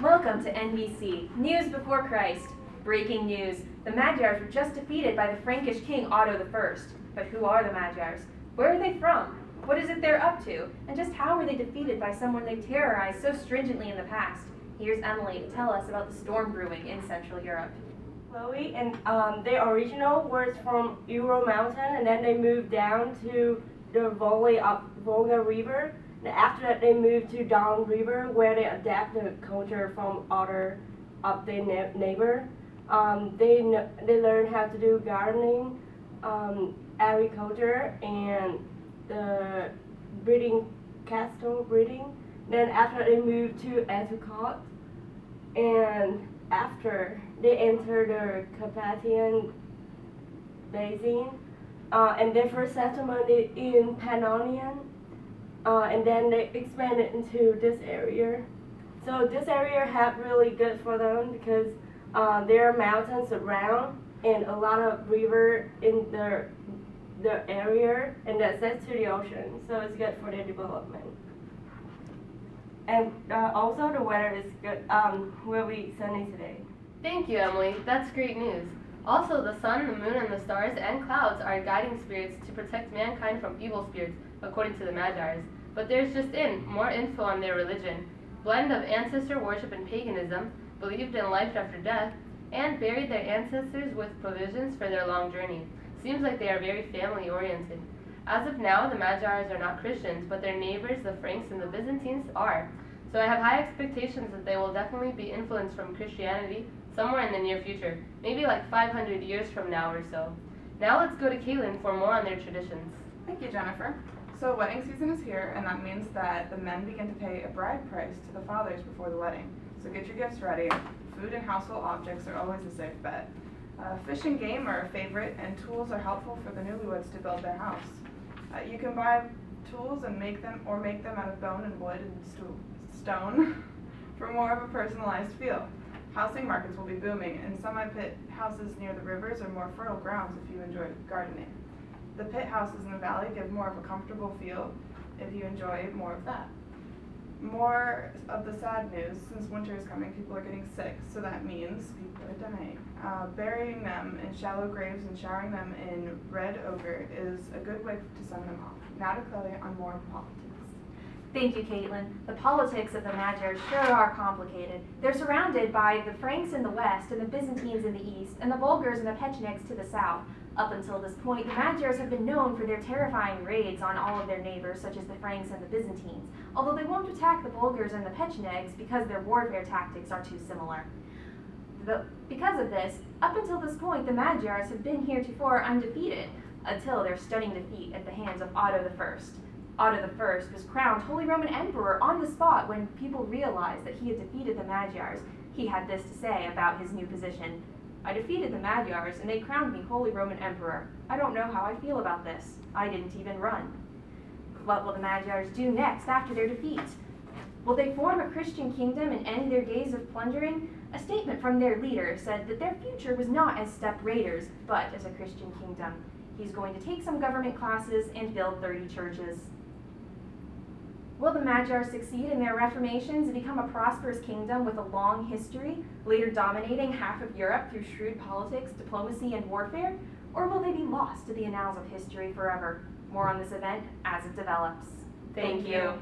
Welcome to NBC, News Before Christ. Breaking news. The Magyars were just defeated by the Frankish king Otto I. But who are the Magyars? Where are they from? What is it they're up to? And just how were they defeated by someone they terrorized so stringently in the past? Here's Emily to tell us about the storm brewing in Central Europe. Chloe, and their original was from Ural Mountain, and then they moved down to the valley of Volga River. And after that, they moved to Don River, where they adapt the culture from other of their neighbor. They learn how to do gardening, agriculture, and the breeding, cattle breeding. Then after they moved to Etoukot, and after they enter the Carpathian Basin, and their first settlement is in Pannonia, and then they expanded into this area. So this area had really good for them because there are mountains around and a lot of river in the area, and that's to the ocean. So it's good for their development. And also the weather is good. Will be sunny today. Thank you, Emily. That's great news. Also, the sun, the moon, and the stars and clouds are guiding spirits to protect mankind from evil spirits, according to the Magyars. But there's just more info on their religion. Blend of ancestor worship and paganism, believed in life after death, and buried their ancestors with provisions for their long journey. Seems like they are very family-oriented. As of now, the Magyars are not Christians, but their neighbors, the Franks and the Byzantines, are. So I have high expectations that they will definitely be influenced from Christianity somewhere in the near future, maybe like 500 years from now or so. Now let's go to Kaitlyn for more on their traditions. Thank you, Jennifer. So wedding season is here, and that means that the men begin to pay a bride price to the fathers before the wedding. So get your gifts ready. Food and household objects are always a safe bet. Fish and game are a favorite, and tools are helpful for the newlyweds to build their house. You can buy tools and make them out of bone and wood and stone for more of a personalized feel. Housing markets will be booming, and semi-pit houses near the rivers are more fertile grounds if you enjoy gardening. The pit houses in the valley give more of a comfortable feel if you enjoy more of that. More of the sad news, since winter is coming, people are getting sick, so that means people are dying. Burying them in shallow graves and showering them in red ochre is a good way to send them off. Now to Chloe on more politics. Thank you, Kaitlyn. The politics of the Magyars sure are complicated. They're surrounded by the Franks in the west and the Byzantines in the east, and the Bulgars and the Pechenegs to the south. Up until this point, the Magyars have been known for their terrifying raids on all of their neighbors, such as the Franks and the Byzantines, although they won't attack the Bulgars and the Pechenegs because their warfare tactics are too similar. Because of this, up until this point, the Magyars have been heretofore undefeated, until their stunning defeat at the hands of Otto I. Otto I was crowned Holy Roman Emperor on the spot when people realized that he had defeated the Magyars. He had this to say about his new position. I defeated the Magyars, and they crowned me Holy Roman Emperor. I don't know how I feel about this. I didn't even run. What will the Magyars do next after their defeat? Will they form a Christian kingdom and end their days of plundering? A statement from their leader said that their future was not as steppe raiders, but as a Christian kingdom. He's going to take some government classes and build 30 churches. Will the Magyars succeed in their reformations and become a prosperous kingdom with a long history, later dominating half of Europe through shrewd politics, diplomacy, and warfare? Or will they be lost to the annals of history forever? More on this event as it develops. Thank you.